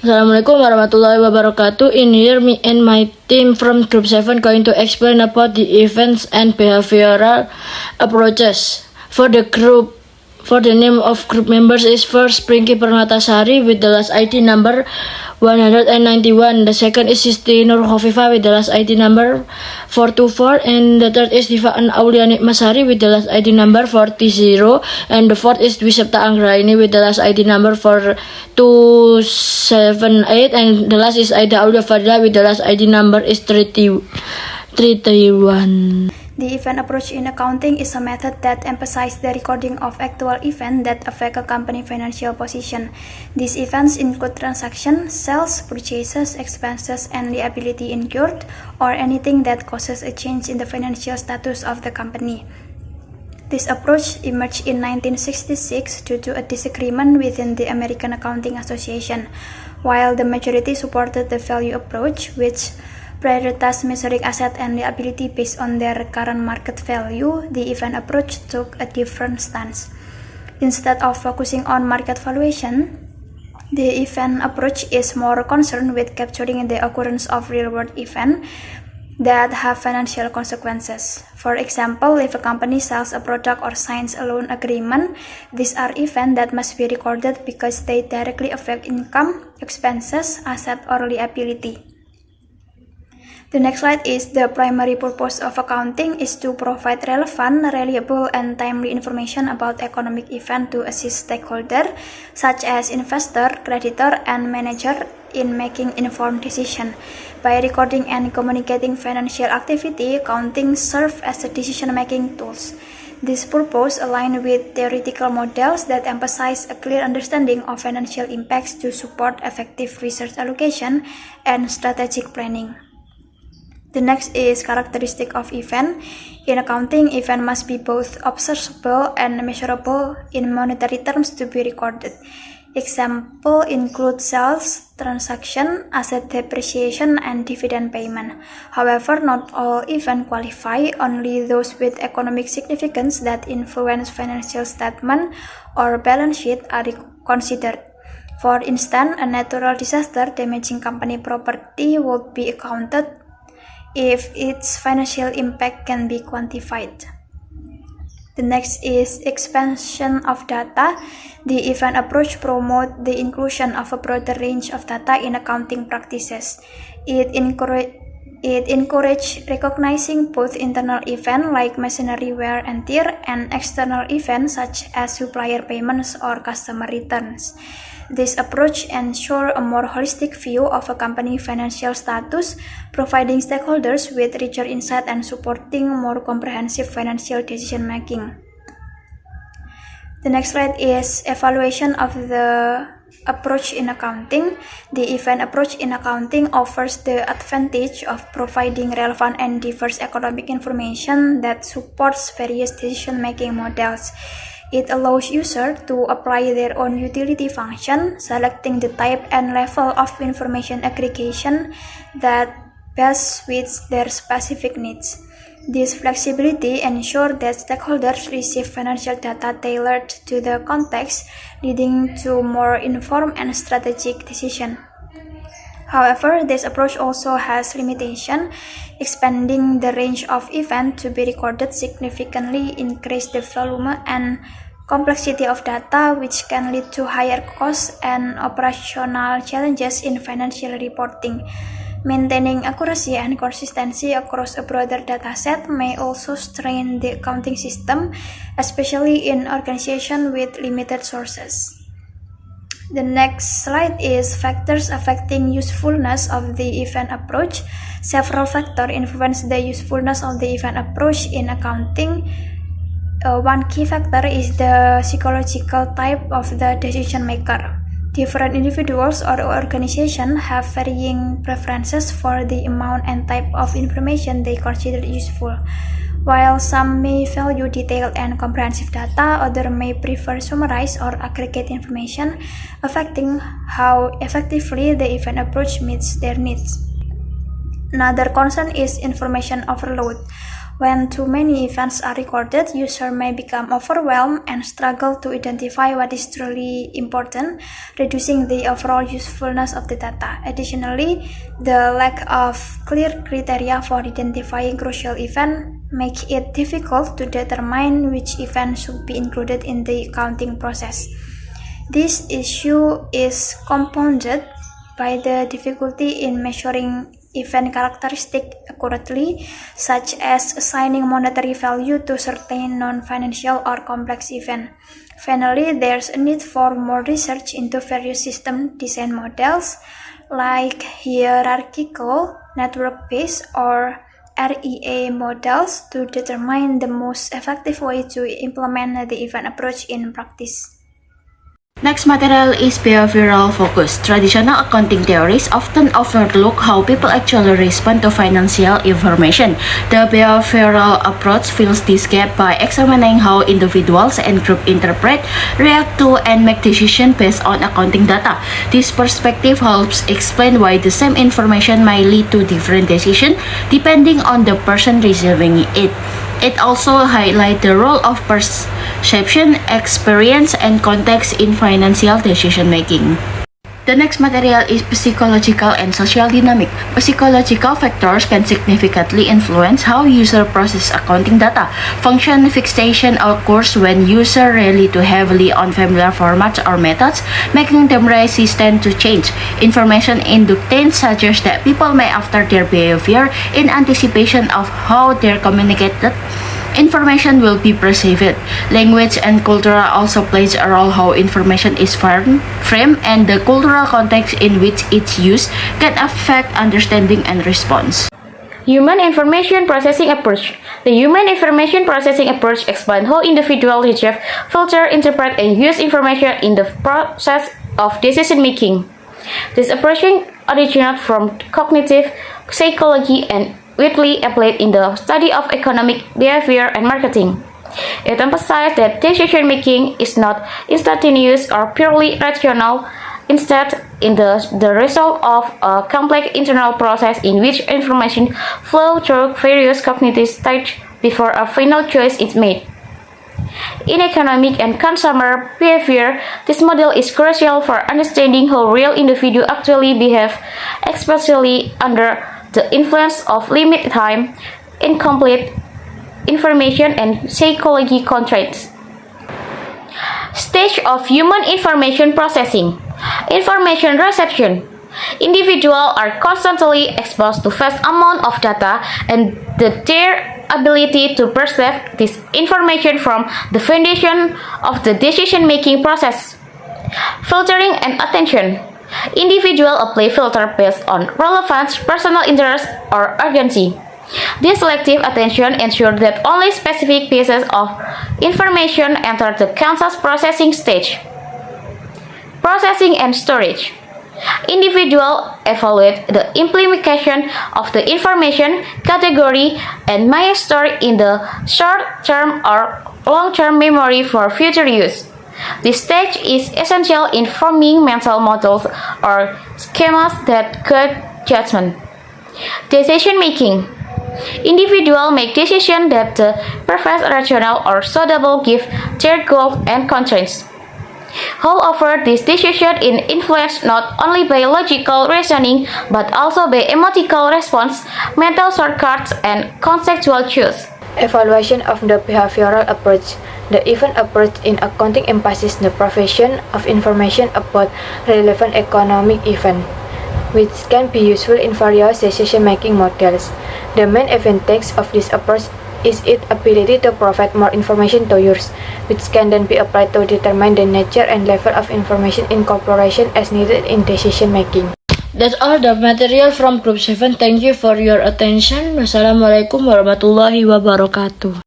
Assalamualaikum warahmatullahi wabarakatuh. In here, me and my team from Group 7 going to explain about the events and behavioral approaches. For the name of group members is first Pringky Permatasari with the last ID number 191. The second is Sisti Nur Khofifa with the last ID number 424, and the third is Diva Aulia Nikmasari with the last ID number 40, and the fourth is Dwi Septa Anggraini with the last ID number 4278, and the last is Aida Aulia Fadila with the last ID number is 331. The event approach in accounting is a method that emphasizes the recording of actual events that affect a company's financial position. These events include transactions, sales, purchases, expenses, and liability incurred, or anything that causes a change in the financial status of the company. This approach emerged in 1966 due to a disagreement within the American Accounting Association. While the majority supported the value approach, which prioritize measuring asset and liability based on their current market value, the event approach took a different stance. Instead of focusing on market valuation, the event approach is more concerned with capturing the occurrence of real-world events that have financial consequences. For example, if a company sells a product or signs a loan agreement, these are events that must be recorded because they directly affect income, expenses, asset, or liability. The next slide is the primary purpose of accounting is to provide relevant, reliable, and timely information about economic events to assist stakeholders such as investor, creditor, and manager in making informed decisions. By recording and communicating financial activity, accounting serves as a decision-making tools. This purpose aligns with theoretical models that emphasize a clear understanding of financial impacts to support effective resource allocation and strategic planning. The next is characteristic of event. In accounting, event must be both observable and measurable in monetary terms to be recorded. Example include sales, transaction, asset depreciation, and dividend payment. However, not all events qualify. Only those with economic significance that influence financial statement or balance sheet are considered. For instance, a natural disaster damaging company property would be accounted if its financial impact can be quantified. The next is expansion of data. The event approach promotes the inclusion of a broader range of data in accounting practices. It encourages recognizing both internal events like machinery wear and tear and external events such as supplier payments or customer returns. This approach ensures a more holistic view of a company's financial status, providing stakeholders with richer insight and supporting more comprehensive financial decision-making. The next slide is evaluation of the approach in accounting. The event approach in accounting offers the advantage of providing relevant and diverse economic information that supports various decision-making models. It allows users to apply their own utility function, selecting the type and level of information aggregation that best suits their specific needs. This flexibility ensures that stakeholders receive financial data tailored to the context, leading to more informed and strategic decisions. However, this approach also has limitations. Expanding the range of events to be recorded significantly increases the volume and complexity of data, which can lead to higher costs and operational challenges in financial reporting. Maintaining accuracy and consistency across a broader dataset may also strain the accounting system, especially in organizations with limited sources. The next slide is factors affecting usefulness of the event approach. Several factors influence the usefulness of the event approach in accounting. One key factor is the psychological type of the decision maker. Different individuals or organizations have varying preferences for the amount and type of information they consider useful. While some may value detailed and comprehensive data, others may prefer summarized or aggregate information, affecting how effectively the event approach meets their needs. Another concern is information overload. When too many events are recorded, users may become overwhelmed and struggle to identify what is truly important, reducing the overall usefulness of the data. Additionally, the lack of clear criteria for identifying crucial events make it difficult to determine which events should be included in the counting process. This issue is compounded by the difficulty in measuring event characteristics accurately, such as assigning monetary value to certain non-financial or complex events. Finally, there's a need for more research into various system design models, like hierarchical, network-based, or REA models to determine the most effective way to implement the event approach in practice. Next material is behavioral focus. Traditional accounting theories often overlook how people actually respond to financial information. The behavioral approach fills this gap by examining how individuals and groups interpret, react to, and make decisions based on accounting data. This perspective helps explain why the same information may lead to different decisions depending on the person receiving it. It also highlights the role of perception, experience, and context in financial decision making. The next material is psychological and social dynamic. Psychological factors can significantly influence how users process accounting data. Function fixation occurs when users rely too heavily on familiar formats or methods, making them resistant to change. Information inductance suggests that people may alter their behavior in anticipation of how their communicated information will be perceived. Language and culture also plays a role how information is framed, and the cultural context in which it's used can affect understanding and response. Human Information Processing Approach. The Human Information Processing Approach explains how individuals retrieve, filter, interpret, and use information in the process of decision making. This approach originates from cognitive psychology and widely applied in the study of economic behavior and marketing. It emphasizes that decision-making is not instantaneous or purely rational. Instead, the result of a complex internal process in which information flows through various cognitive stages before a final choice is made. In economic and consumer behavior, this model is crucial for understanding how real individuals actually behave, especially under the influence of limited time, incomplete information, and psychology constraints. Stage of human information processing. Information reception. Individuals are constantly exposed to vast amount of data, and their ability to perceive this information from the foundation of the decision-making process. Filtering and attention. Individuals apply filter based on relevance, personal interest, or urgency. This selective attention ensures that only specific pieces of information enter the conscious processing stage. Processing and storage. Individuals evaluate the implication of the information category and may store in the short-term or long-term memory for future use. This stage is essential in forming mental models or schemas that guide judgment. Decision making. Individuals make decisions that the perfect rational or suitable give their goals and constraints. However, this decision is influenced not only by logical reasoning but also by emotional response, mental shortcuts, and contextual cues. Evaluation of the behavioral approach. The event approach in accounting emphasizes the provision of information about relevant economic events, which can be useful in various decision-making models. The main advantage of this approach is its ability to provide more information to users, which can then be applied to determine the nature and level of information incorporation as needed in decision-making. That's all the material from Group 7. Thank you for your attention. Wassalamualaikum warahmatullahi wabarakatuh.